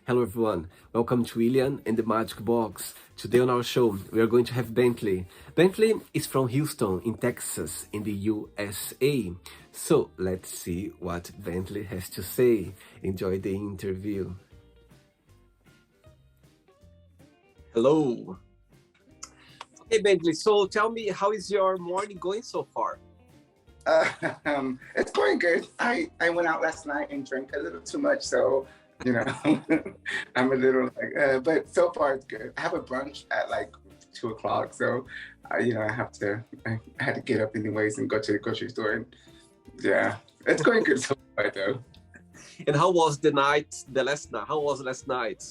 Hello everyone, welcome to William and the Magic Box. Today on our show, we are going to have Bentley. Bentley is from Houston in Texas in the USA. So let's see what Bentley has to say. Enjoy the interview. Hello. Okay, Bentley, so tell me, how is your morning going so far? It's going good. I went out last night and drank a little too much, so you know, I'm a little like, but so far it's good. I have a brunch at like 2 o'clock, so I had to get up anyways and go to the grocery store, and yeah, it's going good so far though. And how was the last night? How was last night?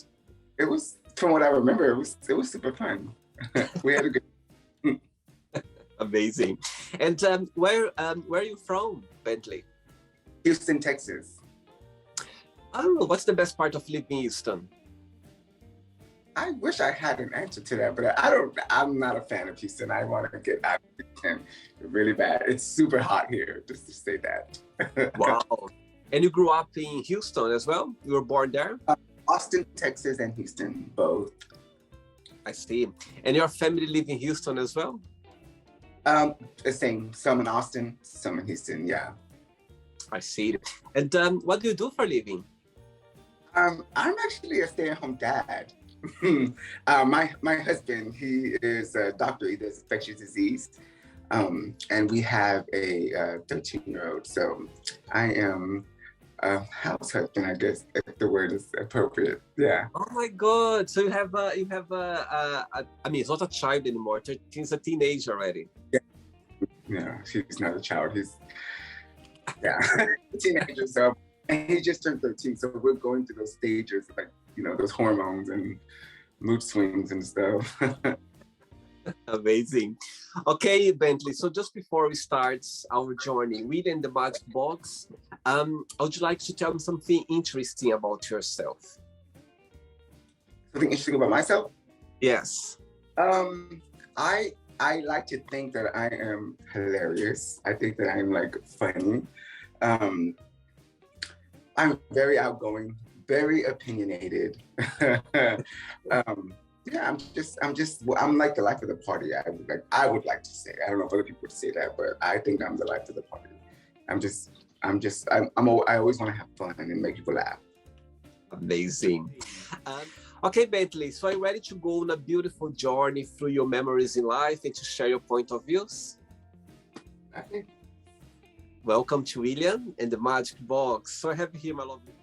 It was, from what I remember, it was super fun. We had a good. Amazing. And where are you from, Bentley? Houston, Texas. I don't know, what's the best part of living in Houston? I wish I had an answer to that, but I'm not a fan of Houston. I want to get out of Houston really bad. It's super hot here, just to say that. Wow. And you grew up in Houston as well? You were born there? Austin, Texas, and Houston, both. I see. And your family live in Houston as well? The same. Some in Austin, some in Houston, yeah. I see. And what do you do for a living? I'm actually a stay-at-home dad. My husband, he is a doctor. He does infectious disease, and we have a 13-year-old. So I am a house husband, I guess, if the word is appropriate. Yeah. Oh my God! So you have I mean, it's not a child anymore. 13 is a teenager already. Yeah. No, she's not a child. He's a teenager. So. And he just turned 13, so we're going through those stages, like, those hormones and mood swings and stuff. Amazing. Okay, Bentley, so just before we start our journey within the Magic Box, would you like to tell me something interesting about yourself? Something interesting about myself? Yes. I like to think that I am hilarious. I think that I'm like funny. I'm very outgoing, very opinionated. I'm like the life of the party. I would like to say. I don't know if other people would say that, but I think I'm the life of the party. I always want to have fun and make people laugh. Amazing. Okay, Bentley, so are you ready to go on a beautiful journey through your memories in life and to share your point of views? Okay. Welcome to William and the Magic Box. So I have here my lovely.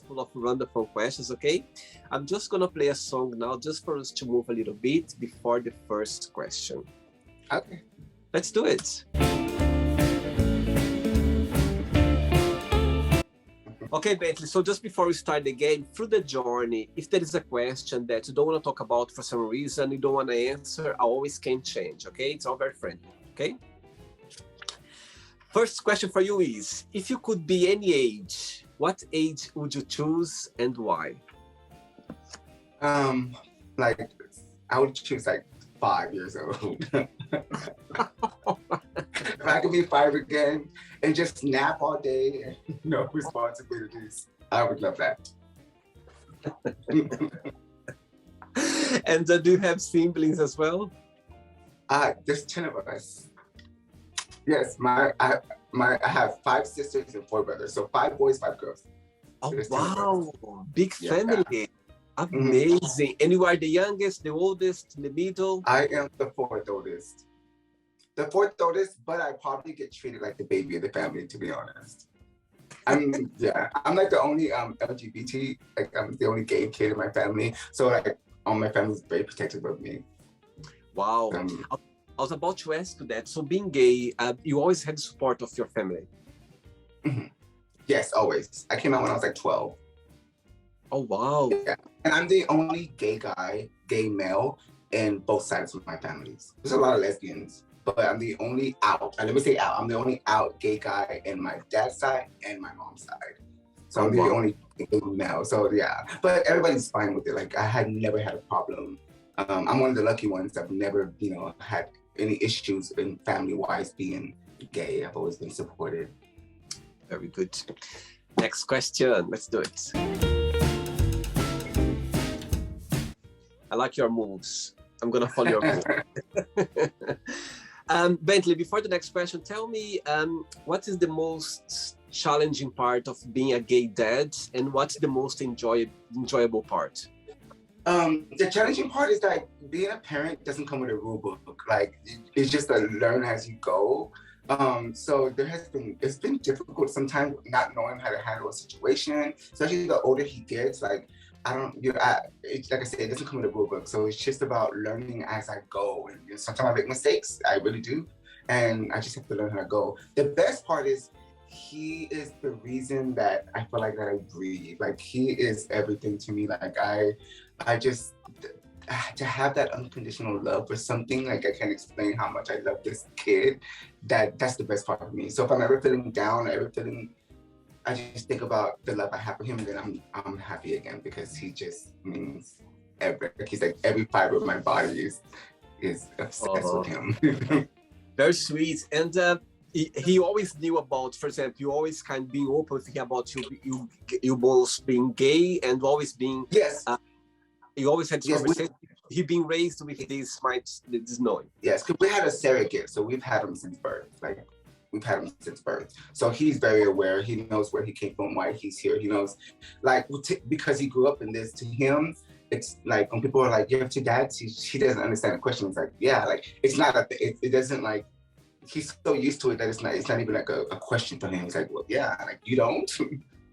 Full of wonderful questions, okay? I'm just gonna play a song now just for us to move a little bit before the first question. Okay. Let's do it. Okay, Bentley, so just before we start the game, through the journey, if there is a question that you don't want to talk about for some reason, you don't want to answer, I always can change, okay? It's all very friendly, okay? First question for you is, if you could be any age, what age would you choose and why? Like, I would choose like 5 years old. If I could be 5 again and just nap all day and no responsibilities, I would love that. And do you have siblings as well? There's 10 of us. Yes, I have 5 sisters and 4 brothers, so 5 boys, 5 girls. Oh, so wow, big family. Amazing. And you are the youngest, the oldest, in the middle? I am the 4th oldest. The 4th oldest, but I probably get treated like the baby of the family, to be honest. I'm like the only LGBT, like I'm the only gay kid in my family. So like all my family's very protective of me. Wow. I was about to ask you that. So being gay, you always had the support of your family? Mm-hmm. Yes, always. I came out when I was like 12. Oh, wow. Yeah. And I'm the only gay male in both sides of my families. There's a lot of lesbians, but I'm the only out. And let me say out. I'm the only out gay guy in my dad's side and my mom's side. So I'm the only gay male. So yeah, but everybody's fine with it. Like I had never had a problem. I'm one of the lucky ones. I've never, had any issues in family-wise being gay. I've always been supported. Very good. Next question. Let's do it. I like your moves. I'm gonna follow your moves. Bentley, before the next question, tell me what is the most challenging part of being a gay dad, and what's the most enjoyable part? The challenging part is like being a parent doesn't come with a rule book. Like it's just a learn as you go. So it's been difficult sometimes not knowing how to handle a situation, especially the older he gets. Like like I said, it doesn't come with a rule book. So it's just about learning as I go. And sometimes I make mistakes, I really do, and I just have to learn how to go. The best part is he is the reason that I feel like that I breathe. Like he is everything to me. Like I just to have that unconditional love for something, like I can't explain how much I love this kid. That's the best part of me. So if I'm ever feeling down, I just think about the love I have for him, and then I'm happy again, because he just means he's like every fiber of my body is obsessed with him. Very sweet. And he always knew about, for example, you always kind of being open with him about you both being gay, and always being yes. You always had this conversation. He being raised with this knowing. Yes, because we had a surrogate, so we've had him since birth. Like we've had him since birth, so he's very aware. He knows where he came from, why he's here. He knows, like, because he grew up in this. To him, it's like when people are like, "You have two dads," he doesn't understand the question. It's like, yeah, like it's not it doesn't, like, he's so used to it that it's not even like a question for him. He's like, well, yeah, like you don't,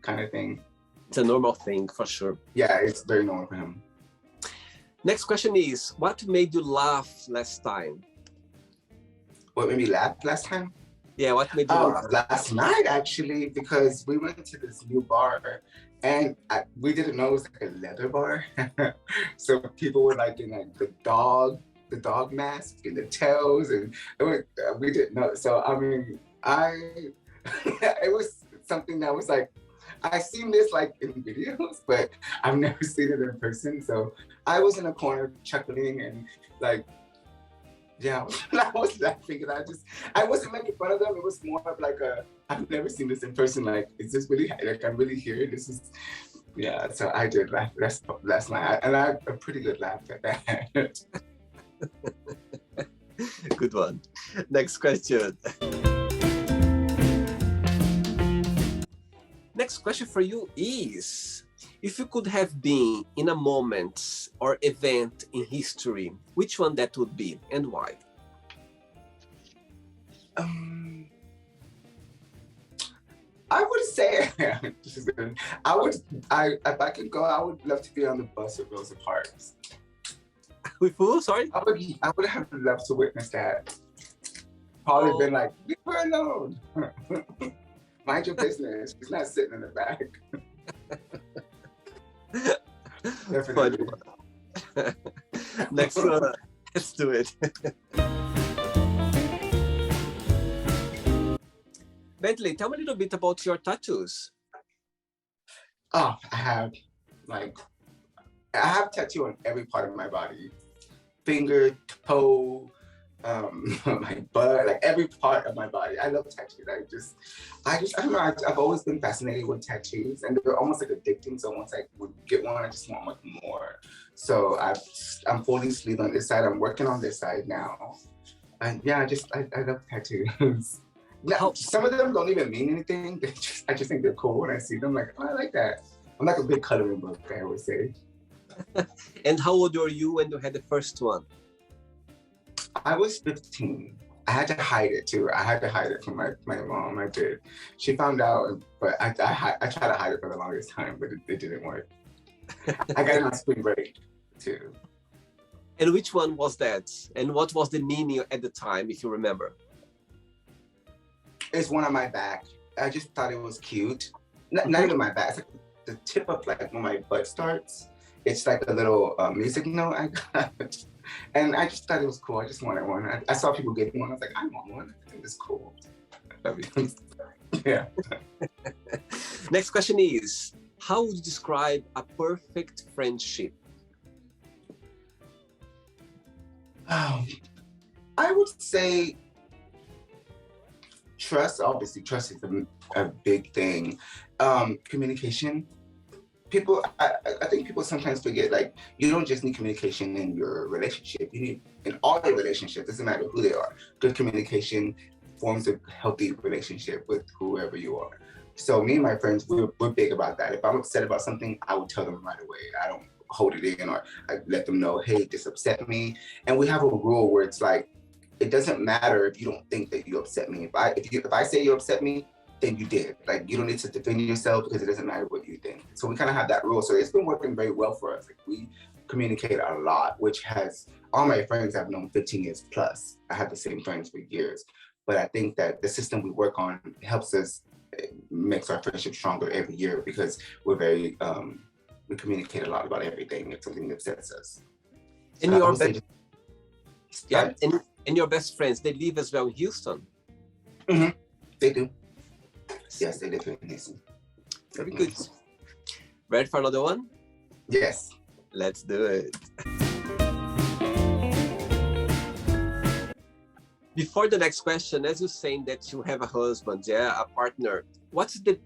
kind of thing. It's a normal thing for sure. Yeah, it's very normal for him. Next question is, what made you laugh last time? What made me laugh last time? Yeah, what made you laugh? Last night, actually, because we went to this new bar, and we didn't know it was like a leather bar. So people were like in like the dog mask and the tails, and we didn't know. So I mean, it was something that was like, I've seen this like in videos, but I've never seen it in person. So I was in a corner chuckling and like, yeah, I was laughing, and I wasn't making fun of them. It was more of like I've never seen this in person. Like, is this really, like, I'm really here? This is, yeah. So I did laugh last night, and I a pretty good laugh at that. Good one. Next question. Next question for you is, if you could have been in a moment or event in history, which one that would be and why? I would say, if I could go, I would love to be on the bus with Rosa Parks. With who? Sorry? I would have loved to witness that. Probably been like, leave her alone. Mind your business. She's not sitting in the back. Definitely. Next one. Let's do it. Bentley, tell me a little bit about your tattoos. Oh, I have tattoo on every part of my body. Finger, toe, my butt, like every part of my body. I love tattoos. I don't know. I've always been fascinated with tattoos, and they're almost like addicting. So once I would get one, I just want much more. So I'm fully sleeved on this side. I'm working on this side now, and yeah, I love tattoos. Now, some of them don't even mean anything. I just think they're cool when I see them. Like, oh, I like that. I'm like a big coloring book, I always say. And how old were you when you had the first one? I was 15. I had to hide it too. I had to hide it from my mom. I did. She found out, but I tried to hide it for the longest time, but it didn't work. I got it on spring break too. And which one was that? And what was the meaning at the time, if you remember? It's one on my back. I just thought it was cute. Not even my back. It's like the tip of like when my butt starts. It's like a little music note I got. And I just thought it was cool. I just wanted one. I saw people getting one. I was like, I want one. I think it's cool. Yeah. Next question is, how would you describe a perfect friendship? I would say trust. Obviously, trust is a big thing. Communication. I think people sometimes forget, like, you don't just need communication in your relationship. You need in all your relationships. Doesn't matter who they are. Good communication forms a healthy relationship with whoever you are. So me and my friends, we're big about that. If I'm upset about something, I would tell them right away. I don't hold it in, or I let them know, hey, this upset me. And we have a rule where it's like, it doesn't matter if you don't think that you upset me. If I say you upset me, then you did. Like, you don't need to defend yourself, because it doesn't matter what you think. So we kind of have that rule. So it's been working very well for us. Like, we communicate a lot, which has, all my friends I've known 15 years plus. I have the same friends for years. But I think that the system we work on helps us, makes our friendship stronger every year, because we're very, we communicate a lot about everything if something upsets us. And so your best friends, they live as well in Houston? Mm-hmm. They do. Yes, they live in Houston. Very good. Ready for another one? Yes. Let's do it. Before the next question, as you're saying that you have a husband, yeah, a partner, what's the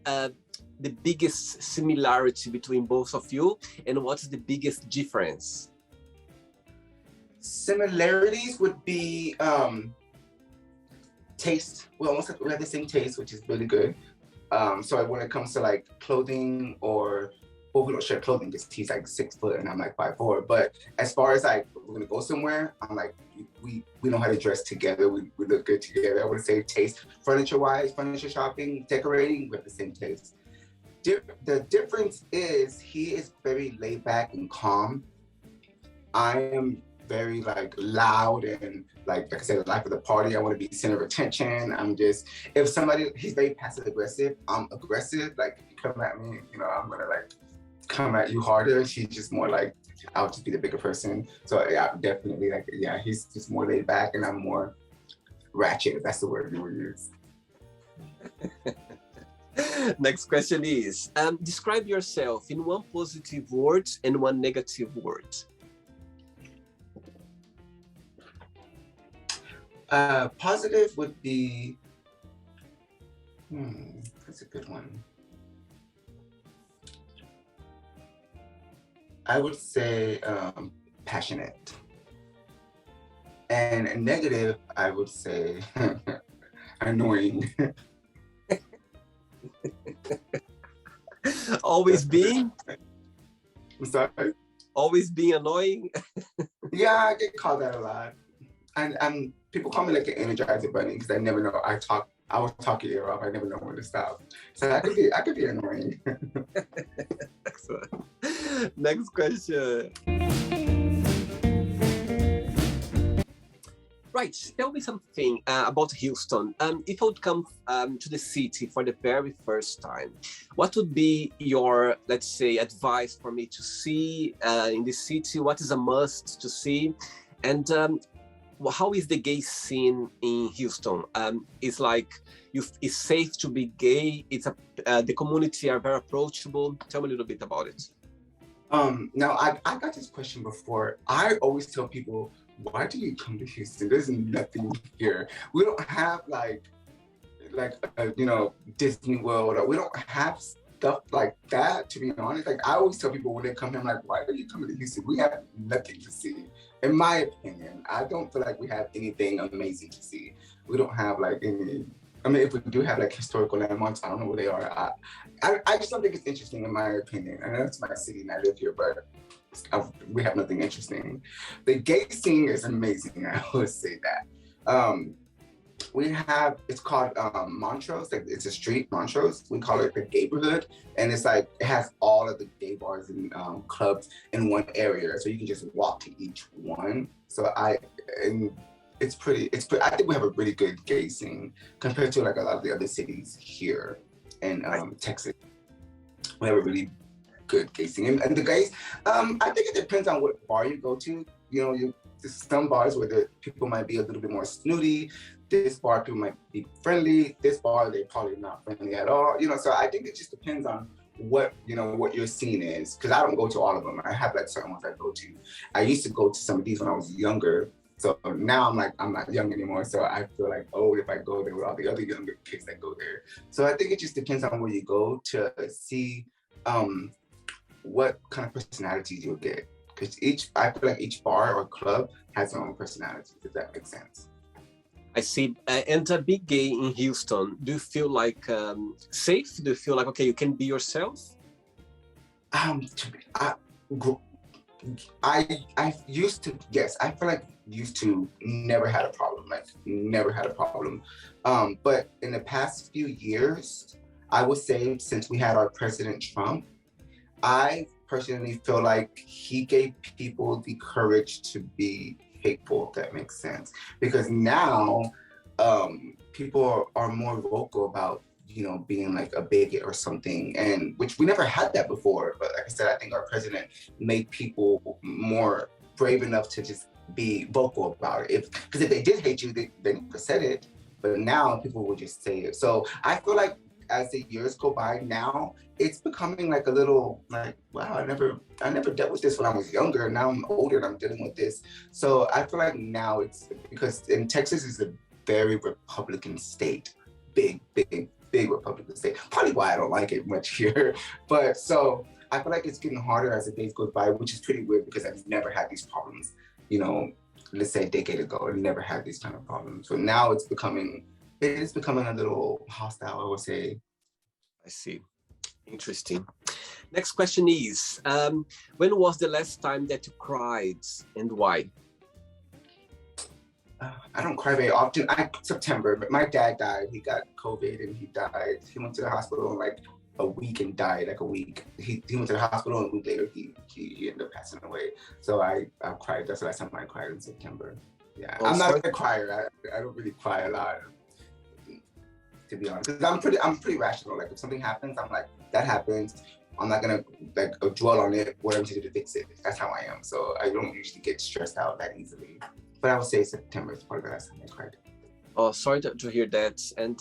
biggest similarity between both of you, and what's the biggest difference? Similarities would be taste. We have the same taste, which is really good. So when it comes to like clothing, or, well, we don't share clothing because he's like 6 foot and I'm like 5'4". But as far as like, we're gonna go somewhere, I'm like, we know how to dress together. We look good together. I would say taste, furniture-wise, furniture shopping, decorating, we have the same taste. The difference is he is very laid back and calm. I am very like loud and like I said, the life of the party. I want to be center of attention. I'm just, if somebody, he's very passive aggressive. I'm aggressive. Like, if you come at me, you know, I'm gonna like come at you harder. She's just more like, I'll just be the bigger person. So yeah, definitely, like, yeah, he's just more laid back and I'm more ratchet, if that's the word you would use. Next question is, describe yourself in one positive word and one negative word. Positive would be, that's a good one. I would say passionate. And negative, I would say annoying. Always being? I'm sorry? Always being annoying? Yeah, I get called that a lot. And people call me like an Energizer bunny, because I never know. I will talk your ear off. I never know when to stop. So I could be annoying. Excellent. Next question. Right, tell me something about Houston. If I would come to the city for the very first time, what would be your, let's say, advice for me to see in the city? What is a must to see? And how is the gay scene in Houston? It's like, it's safe to be gay. It's the community are very approachable. Tell me a little bit about it. Now I got this question before. I always tell people, why do you come to Houston? There's nothing here. We don't have like you know, Disney World, or we don't have stuff like that, to be honest. Like, I always tell people when they come here, I'm like, why are you coming to Houston? We have nothing to see. In my opinion, I don't feel like we have anything amazing to see. We don't have like any, I mean, if we do have like historical landmarks, I don't know where they are. I just don't think it's interesting, in my opinion. I know it's my city and I live here, but we have nothing interesting. The gay scene is amazing, I would say that. We have, it's called Montrose, like it's a street, Montrose. We call it the Gayborhood. And it's like, it has all of the gay bars and clubs in one area. So you can just walk to each one. So it's pretty, I think we have a really good gay scene compared to like a lot of the other cities here in Texas. We have a really good gay scene. And the gays, I think it depends on what bar you go to. You know, there's some bars where the people might be a little bit more snooty. This bar, people might be friendly. This bar, they're probably not friendly at all. You know, so I think it just depends on what, you know, what your scene is. Because I don't go to all of them. I have like certain ones I go to. I used to go to some of these when I was younger. So now I'm not young anymore. So I feel like old if I go there with all the other younger kids that go there. So I think it just depends on where you go to see what kind of personalities you'll get. Because I feel like each bar or club has their own personality, if that makes sense. I see. And a big gay in Houston, do you feel like safe? Do you feel like, okay, you can be yourself? I used to, yes, I feel like used to never had a problem, like never had a problem. But in the past few years, I would say since we had our President Trump, I personally feel like he gave people the courage to be hateful, if that makes sense. Because now people are more vocal about, you know, being like a bigot or something, and which we never had that before. But like I said, I think our president made people more brave enough to just be vocal about it. Because if they did hate you, they never said it. But now people will just say it. So I feel like as the years go by now, it's becoming like a little like, wow, I never dealt with this when I was younger. Now I'm older and I'm dealing with this. So I feel like now it's because in Texas is a very Republican state, big Republican state. Probably why I don't like it much here. But so I feel like it's getting harder as the days go by, which is pretty weird because I've never had these problems, you know, let's say a decade ago, I never had these kind of problems. So now it is becoming a little hostile, I would say. I see. Interesting. Next question is, when was the last time that you cried and why? I don't cry very often. September, but my dad died. He got COVID and he died. He went to the hospital in like a week and died like a week. He went to the hospital and a week later he ended up passing away. So I cried. That's the last time I cried in September. Yeah, I'm not a crier. I don't really cry a lot, to be honest. Because I'm pretty rational. Like if something happens, I'm like, that happens. I'm not gonna like dwell on it. What I'm to do to fix it. That's how I am. So I don't usually get stressed out that easily. But I would say September is probably the last time I cried. Oh, sorry to hear that. And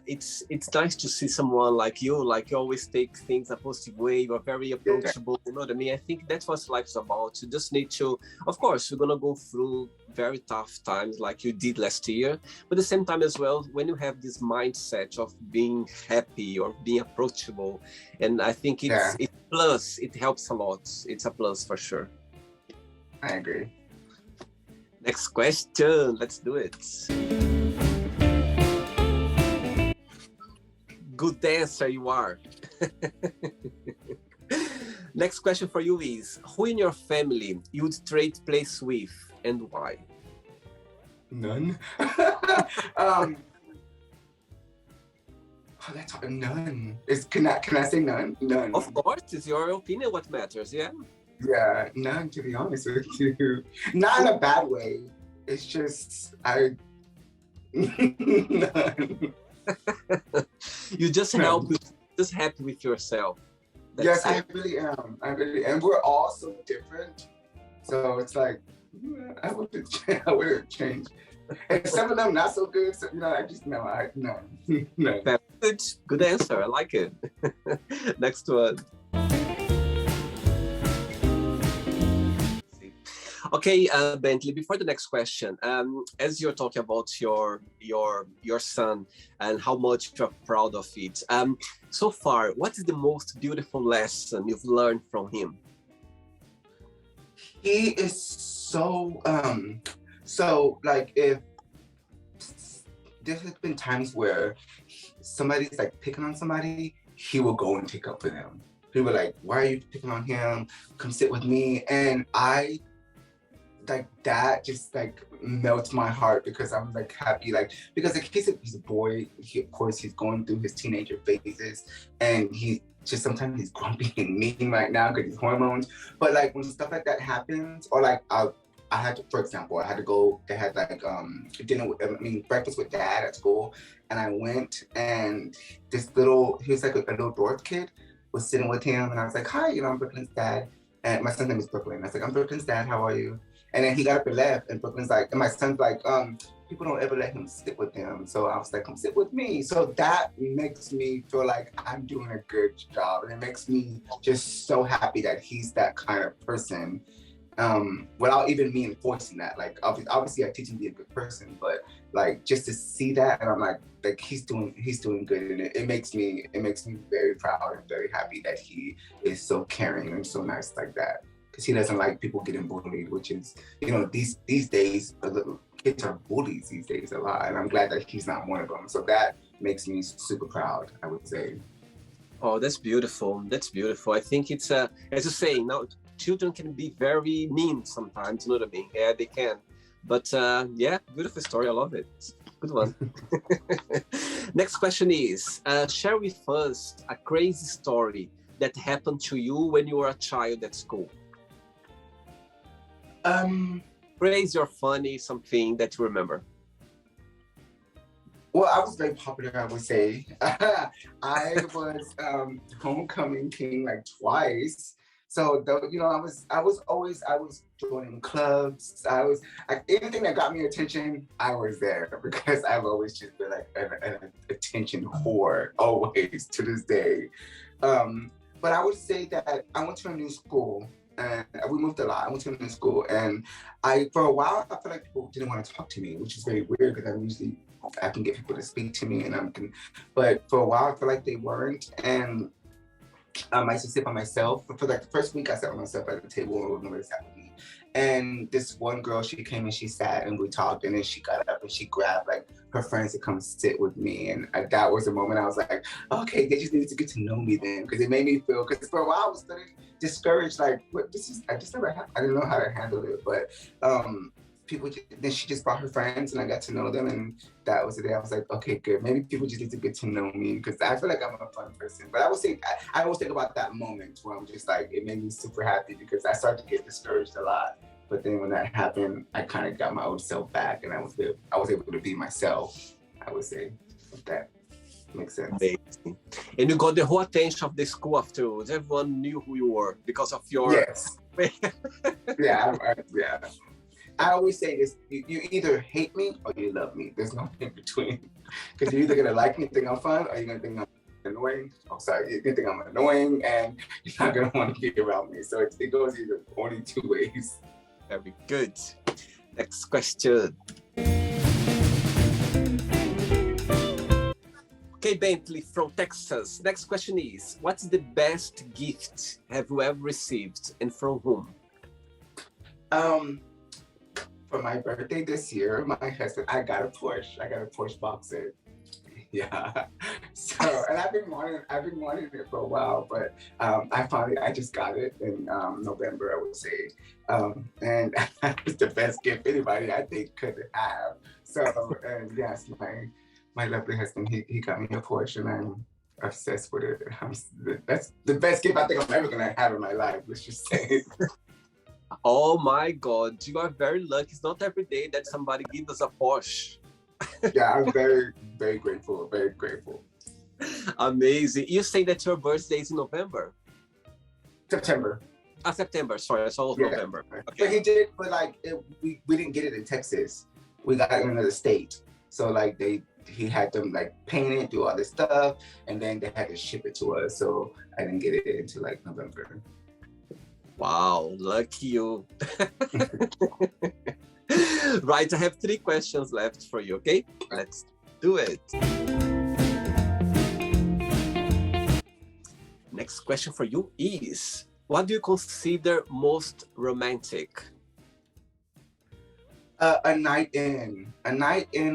it's nice to see someone like you always take things a positive way. You're very approachable. You know what I mean? I think that's what life is about. You just need to, of course, you're gonna go through very tough times like you did last year. But at the same time as well, when you have this mindset of being happy or being approachable, and I think it's plus, it helps a lot. It's a plus for sure. I agree. Next question, let's do it. Good dancer you are. Next question for you is, who in your family you would trade place with and why? None. That's none. Can I say none? None. Of course, it's your opinion what matters, yeah? Yeah, none, to be honest with you. Not in a bad way. It's just, none. You just just happy with yourself. Yes, I really am. And we're all so different. So it's like, I wouldn't change. And some of them not so good. So, you know, no. No. Good answer. I like it. Next one. Okay, Bentley, before the next question, as you're talking about your son and how much you're proud of it, so far, what is the most beautiful lesson you've learned from him? He is so like, if there has been times where somebody's like picking on somebody, he will go and take up for them. He will like, why are you picking on him? Come sit with me. And I like that just like melts my heart because I'm like happy, like because like he's a boy. Of course he's going through his teenager phases, and he just sometimes he's grumpy and mean right now because he's hormones. But like when stuff like that happens, or like I had to, for example, I had to go. They had like breakfast with dad at school, and I went, and he was like a little dwarf kid, was sitting with him, and I was like, hi, you know, I'm Brooklyn's dad, and my son's name is Brooklyn. I was like, I'm Brooklyn's dad. How are you? And then he got up and left, and Brooklyn's like, and my son's like, people don't ever let him sit with them. So I was like, come sit with me. So that makes me feel like I'm doing a good job. And it makes me just so happy that he's that kind of person. without even me enforcing that. Like obviously I teach him to be a good person, but like just to see that, and I'm like he's doing good, and it makes me very proud and very happy that he is so caring and so nice like that. Because he doesn't like people getting bullied, which is, you know, these days kids are bullies these days a lot, and I'm glad that he's not one of them. So that makes me super proud, I would say. Oh, that's beautiful. That's beautiful. I think it's as you say, now children can be very mean sometimes, you know what I mean? Yeah, they can. But yeah, beautiful story. I love it. Good one. Next question is, share with us a crazy story that happened to you when you were a child at school. Crazy or funny, something that you remember. Well, I was very popular, I would say. I was homecoming king like twice. So you know, I was joining clubs. I was like, anything that got me attention, I was there, because I've always just been like an attention whore, always to this day. But I would say that I went to a new school, and we moved a lot. I went to a new school, and for a while I felt like people didn't want to talk to me, which is very weird, because I can get people to speak to me, but for a while I feel like they weren't, and I used to sit by myself. For like the first week, I sat by myself at the table and nobody sat with me. And this one girl, she came and she sat and we talked, and then she got up and she grabbed like her friends to come sit with me. And that was the moment I was like, okay, they just needed to get to know me then, because it made me feel, because for a while I was discouraged, like, what, I didn't know how to handle it, but then she just brought her friends and I got to know them, and that was the day I was like, okay, good. Maybe people just need to get to know me, because I feel like I'm a fun person. But I always think about that moment where I'm just like, it made me super happy, because I started to get discouraged a lot. But then when that happened, I kind of got my old self back, and I was able to be myself, I would say, if that makes sense. Amazing. And you got the whole attention of the school afterwards. Everyone knew who you were because of your... Yes. Yeah. I always say this, you either hate me or you love me. There's no in between. Because you're either going to like me and think I'm fun, or you're going to think I'm annoying. Oh, sorry, you're going to think I'm annoying, and you're not going to want to be around me. So it goes either only two ways. Very good. Next question. Okay, Bentley from Texas. Next question is, what's the best gift have you ever received, and from whom? For my birthday this year, my husband, I got a Porsche Boxer. Yeah. So, and I've been wanting it for a while, but I just got it in November, I would say. And it's the best gift anybody, I think, could have. So, and yes, my lovely husband, he got me a Porsche, and I'm obsessed with it. That's the best gift I think I'm ever gonna have in my life, let's just say. Oh my God, you are very lucky. It's not every day that somebody gives us a Porsche. Yeah, I'm very, very grateful, very grateful. Amazing. You say that your birthday is in November? September. September, sorry, I saw November. Okay. But like, we didn't get it in Texas. We got it in another state. So like he had them like paint it, do all this stuff, and then they had to ship it to us. So I didn't get it until like November. Wow, lucky you. Right, I have 3 questions left for you, okay? Let's do it. Next question for you is, what do you consider most romantic? A night in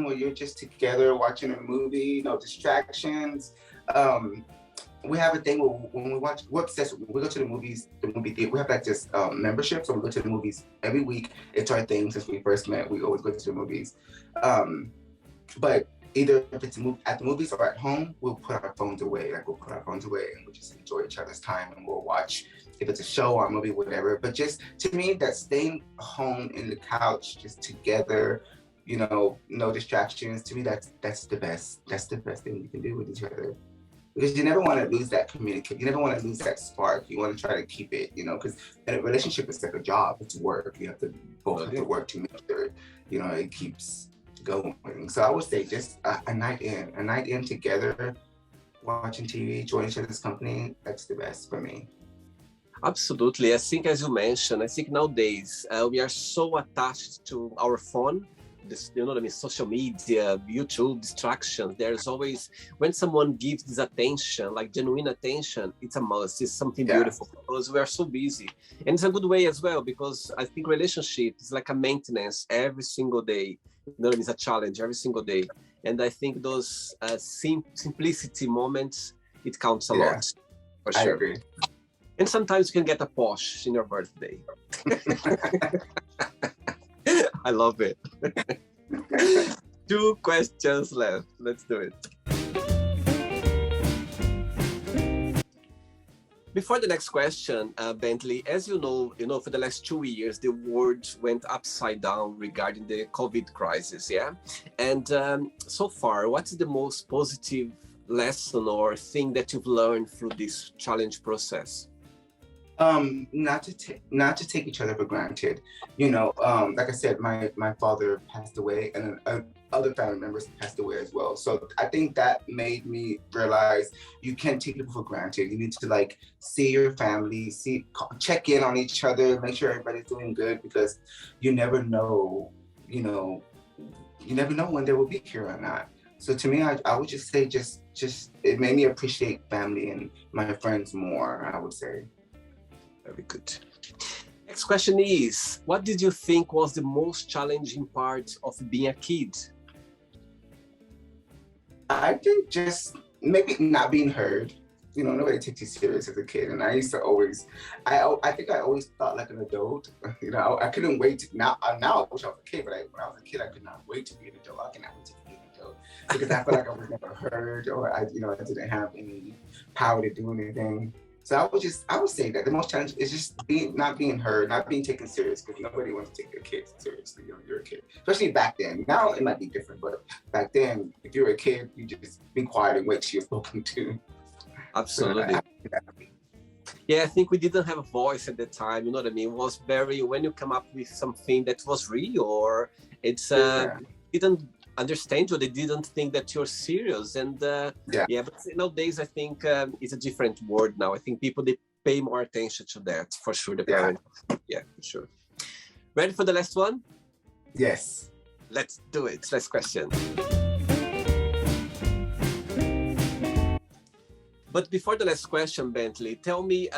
where you're just together watching a movie, no distractions. We have a thing where when we're obsessed. When we go to the movies, the movie theater, we have like this membership. So we go to the movies every week. It's our thing since we first met. We always go to the movies. But either if it's at the movies or at home, we'll put our phones away. Like we'll put our phones away and we'll just enjoy each other's time, and we'll watch, if it's a show or a movie, whatever. But just, to me, that staying home in the couch, just together, you know, no distractions. To me, that's the best. That's the best thing you can do with each other. Because you never want to lose that communication. You never want to lose that spark. You want to try to keep it, you know, because a relationship is like a job. It's work. You have to both have to work to make sure, you know, it keeps going. So I would say just a night in together, watching TV, enjoying each other's company. That's the best for me. Absolutely. I think, as you mentioned, I think nowadays we are so attached to our phone. This, you know what I mean? Social media, YouTube, distractions. There's always, when someone gives this attention, like genuine attention, it's a must. It's something Yeah, beautiful because we are so busy. And it's a good way as well because I think relationship is like a maintenance every single day. You know what I mean? It's a challenge every single day. And I think those simplicity moments, it counts a yeah, lot, for I sure. agree. And sometimes you can get a Porsche in your birthday. I love it. Two questions left. Let's do it. Before the next question, Bentley, as you know, for the last 2 years, the world went upside down regarding the COVID crisis, yeah? And so far, what's the most positive lesson or thing that you've learned through this challenge process? Not to take each other for granted. Like I said, my father passed away, and other family members passed away as well. So I think that made me realize you can't take people for granted. You need to like see your family, check in on each other, make sure everybody's doing good, because you never know, you know, you never know when they will be here or not. So to me, I would just say, just it made me appreciate family and my friends more, I would say. Very good. Next question is, what did you think was the most challenging part of being a kid? I think just maybe not being heard. Nobody takes you serious as a kid. And I used to always, I think I always thought like an adult. I couldn't wait to, now I wish I was a kid, but when I was a kid, I could not wait to be an adult. I cannot wait to be an adult because I feel like I was never heard, or I didn't have any power to do anything. So I would say that the most challenge is just not being heard, not being taken serious, because nobody wants to take their kids seriously. You're a kid, especially back then. Now it might be different, but back then, if you were a kid, you just be quiet and wait till you're spoken to. Absolutely. Yeah, I think we didn't have a voice at the time. You know what I mean? It was very, when you come up with something that was real, or it's didn't understand you, they didn't think that you're serious. And yeah, but nowadays I think it's a different word now. I think people, they pay more attention to that, for sure. The parents, yeah, for sure. Ready for the last one? Yes. Let's do it. Last question. But before the last question, Bentley, tell me,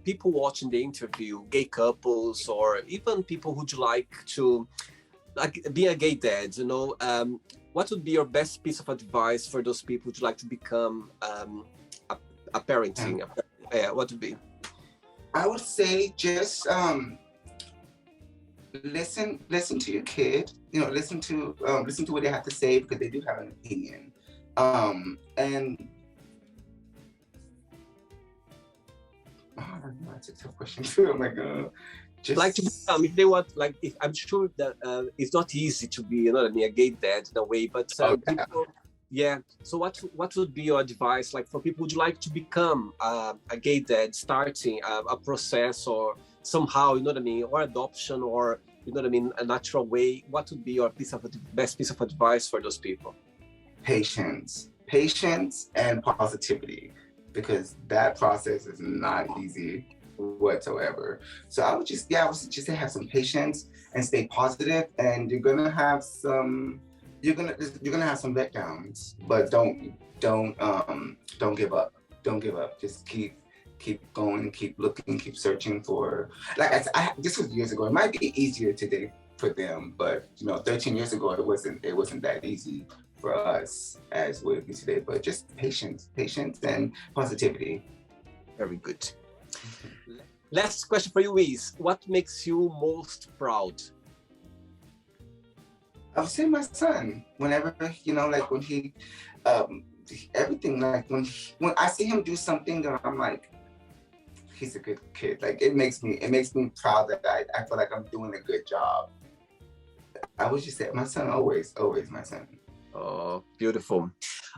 people watching the interview, gay couples, or even people who'd like to, like, be a gay dad, what would be your best piece of advice for those people who'd like to become a parenting? What would be? I would say just listen to your kid. Listen to what they have to say, because they do have an opinion. And that's a tough question too. I'm like, just like to become, if they want, like, if I'm sure that it's not easy to be, a gay dad in a way, but people, yeah. So what would be your advice, like, for people who'd like to become a gay dad, starting a process, or somehow, or adoption, or a natural way? What would be your best piece of advice for those people? Patience and positivity, because that process is not easy whatsoever. So I would just say have some patience and stay positive, and you're gonna have some letdowns, but don't give up. Don't give up. Just keep going, keep looking, keep searching for, like this was years ago. It might be easier today for them, but 13 years ago it wasn't that easy for us as would be today. But just patience and positivity. Very good. Last question for you is, what makes you most proud? I would say my son. Whenever, like when he, everything, like when I see him do something that I'm like, he's a good kid. Like it makes me proud that I feel like I'm doing a good job. I would just say my son, always my son. Oh, beautiful.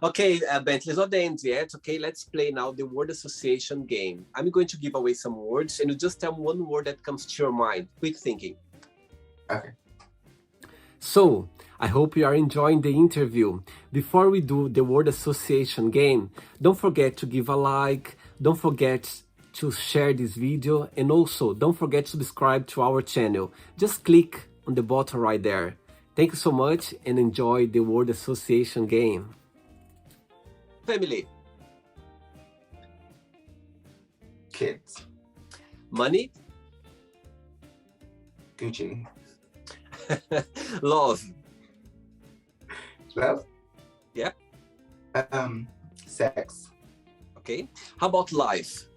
Okay, Bentley, it's not the end yet. Okay, let's play now the word association game. I'm going to give away some words, and you just tell me one word that comes to your mind. Quick thinking. Okay. So, I hope you are enjoying the interview. Before we do the word association game, don't forget to give a like. Don't forget to share this video, and also don't forget to subscribe to our channel. Just click on the button right there. Thank you so much and enjoy the word association game. Family. Kids. Money. Gucci. Love. Love. Yeah. Sex. Okay. How about life?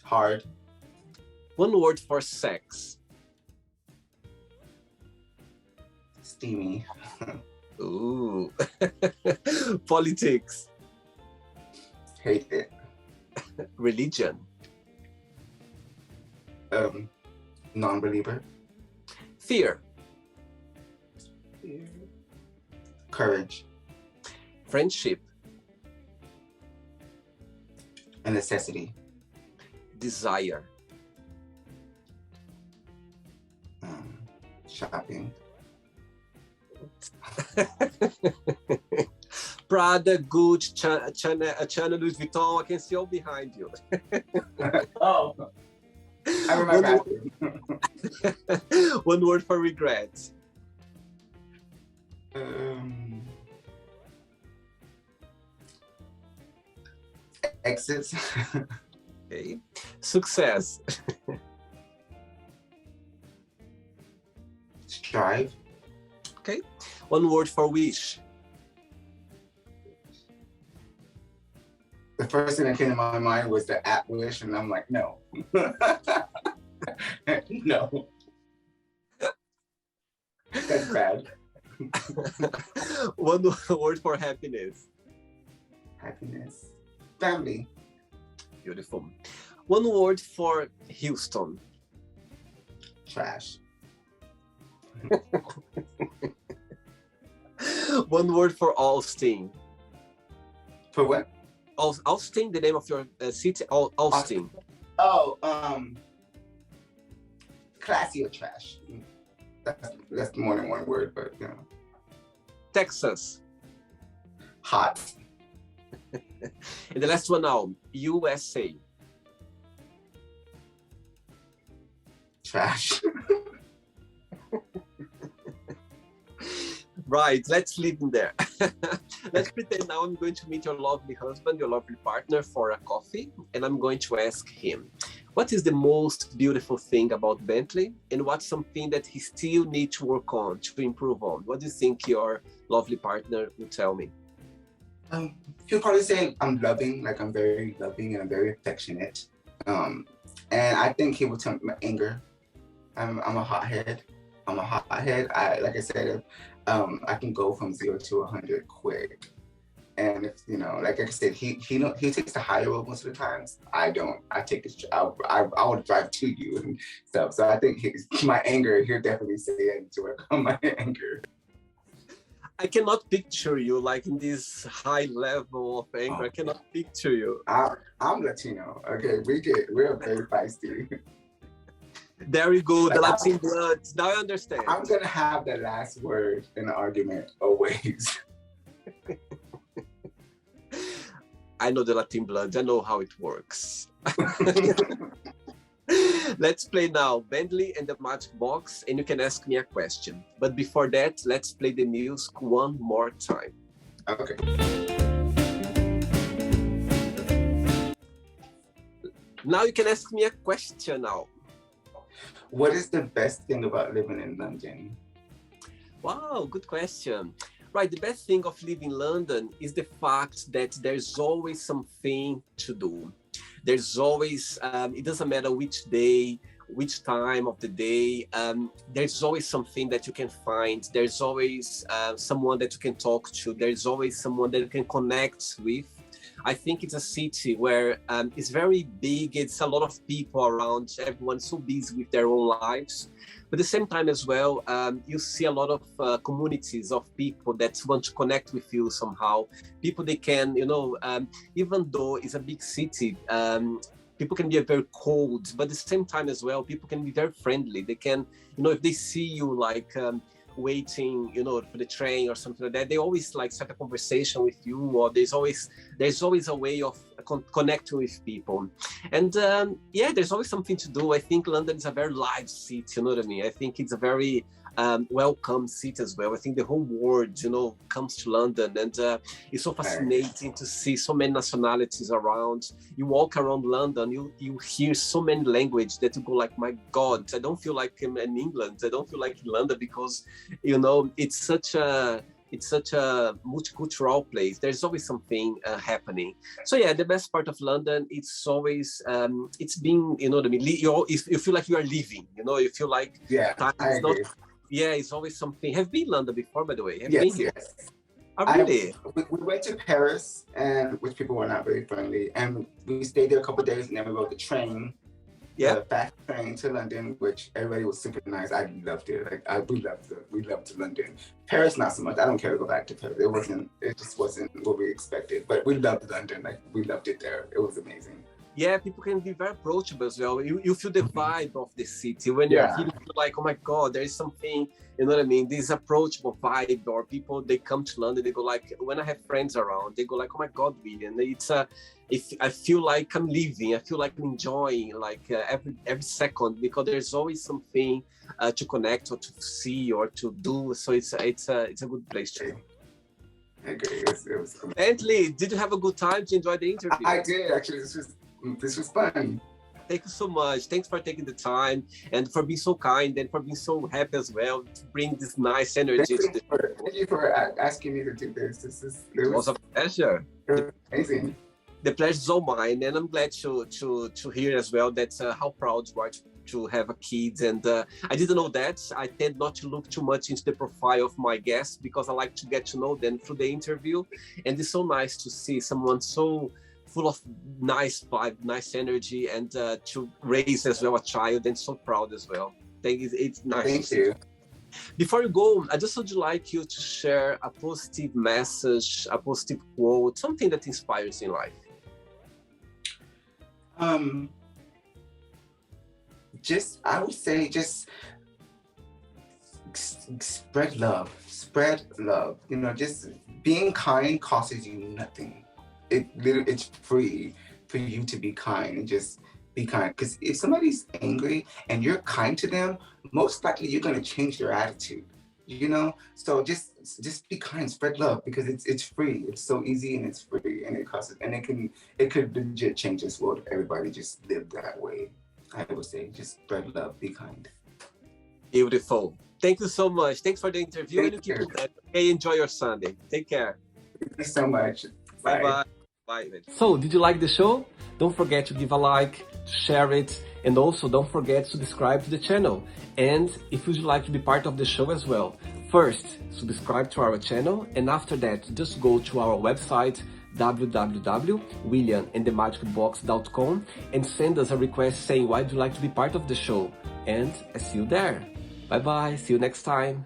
Hard. One word for sex. Steamy. Ooh. Politics. Hate it. Religion. Non-believer. Fear. Courage. Friendship. A necessity. Desire. Shopping. Prada, Gucci, Chanel, Louis Vuitton. I can see all behind you. Oh, I remember. One word for regret. Exits. Okay. Success. Strive. Okay. One word for wish. The first thing that came to my mind was the app Wish, and I'm like, no. No. That's bad. One word for happiness. Happiness. Family. Beautiful. One word for Houston. Trash. One word for Austin. For what? Austin, the name of your city. Austin. Oh, classy or trash. That's more than one word, but you know. Texas. Hot. And the last one now, USA. Trash. Right, let's leave in there. Let's pretend now I'm going to meet your lovely husband, your lovely partner for a coffee, and I'm going to ask him, what is the most beautiful thing about Bentley, and what's something that he still needs to work on, to improve on? What do you think your lovely partner will tell me? He'll probably say I'm loving, like I'm very loving and I'm very affectionate. And I think he will tell me my anger. I'm a hothead. Like I said, I can go from 0 to 100 quick. And if like I said, he takes the higher road most of the times. I don't. I take his. I will drive to you and stuff. So I think my anger. He'll definitely say I need to work on my anger. I cannot picture you like in this high level of anger. I cannot picture you. I'm Latino. Okay, we're very feisty. There you go, the Latin blood. Now I understand. I'm gonna have the last word in the argument always. I know the Latin blood. I know how it works. Let's play now, Bentley and the Magic Box, and you can ask me a question. But before that, let's play the music one more time. Okay. Now you can ask me a question now. What is the best thing about living in London? Wow, good question. Right, the best thing of living in London is the fact that there's always something to do. There's always, it doesn't matter which day, which time of the day, there's always something that you can find. There's always someone that you can talk to. There's always someone that you can connect with. I think it's a city where it's very big. It's a lot of people around. Everyone's so busy with their own lives. But at the same time as well, you see a lot of communities of people that want to connect with you somehow. People they can, even though it's a big city, people can be very cold, but at the same time as well, people can be very friendly. They can, if they see you like waiting, for the train or something like that, they always like start a conversation with you, or there's always a way of connecting with people. And yeah, there's always something to do. I think London is a very live city, you know what I mean? I think it's a very welcome city as well. I think the whole world, you know, comes to London, and it's so fascinating to see so many nationalities around. You walk around London, you hear so many languages that you go like, my God, I don't feel like I'm in England. I don't feel like in London, because, you know, it's such a multicultural place. There's always something happening. So yeah, the best part of London, it's always it's being, you know what I mean, you feel like you are living, you know, you feel like time is not. Yeah, it's always something. Have you been in London before, by the way? Have you been here? Yes. Oh, really? We went to Paris, and which people were not very friendly, and we stayed there a couple of days, and then we rode the train, the fast train to London, which everybody was super nice. I loved it. Like we loved London. Paris, not so much. I don't care to go back to Paris. It just wasn't what we expected. But we loved London. Like we loved it there. It was amazing. Yeah, people can be very approachable as well. You feel the vibe of the city. When you're here, you feel like, oh my God, there is something, you know what I mean? This approachable vibe, or people, they come to London, they go like, when I have friends around, they go like, oh my God, William, I feel like I'm living, I feel like I'm enjoying like every second, because there's always something to connect or to see or to do. So it's a good place to. I agree. It was cool. Bentley, did you have a good time to enjoy the interview? I did, actually. This was fun. Thank you so much. Thanks for taking the time and for being so kind and for being so happy as well to bring this nice energy. Thank you for asking me to do this. It was a pleasure. Amazing. The pleasure is all mine, and I'm glad to hear as well that how proud you are to have a kid. And I didn't know that. I tend not to look too much into the profile of my guests, because I like to get to know them through the interview. And it's so nice to see someone so full of nice vibe, nice energy, and to raise as well a child, and so proud as well. It's nice. Thank you. Before you go, I just would like you to share a positive message, a positive quote, something that inspires in life. I would say spread love. You know, just being kind costs you nothing. It's free for you to be kind, and just be kind. Because if somebody's angry and you're kind to them, most likely you're going to change their attitude. You know, so just be kind, spread love, because it's free. It's so easy, and it's free, and it costs, and it could legit change this world if everybody just lived that way. I would say just spread love, be kind. Beautiful. Thank you so much. Thanks for the interview. And keep it up. Okay, enjoy your Sunday. Take care. Thank you so much. Bye bye. Bye. So, did you like the show? Don't forget to give a like, to share it, and also don't forget to subscribe to the channel. And if you'd like to be part of the show as well, first subscribe to our channel, and after that just go to our website www.williamandthemagicbox.com and send us a request saying why would you like to be part of the show, and I see you there. Bye bye, see you next time.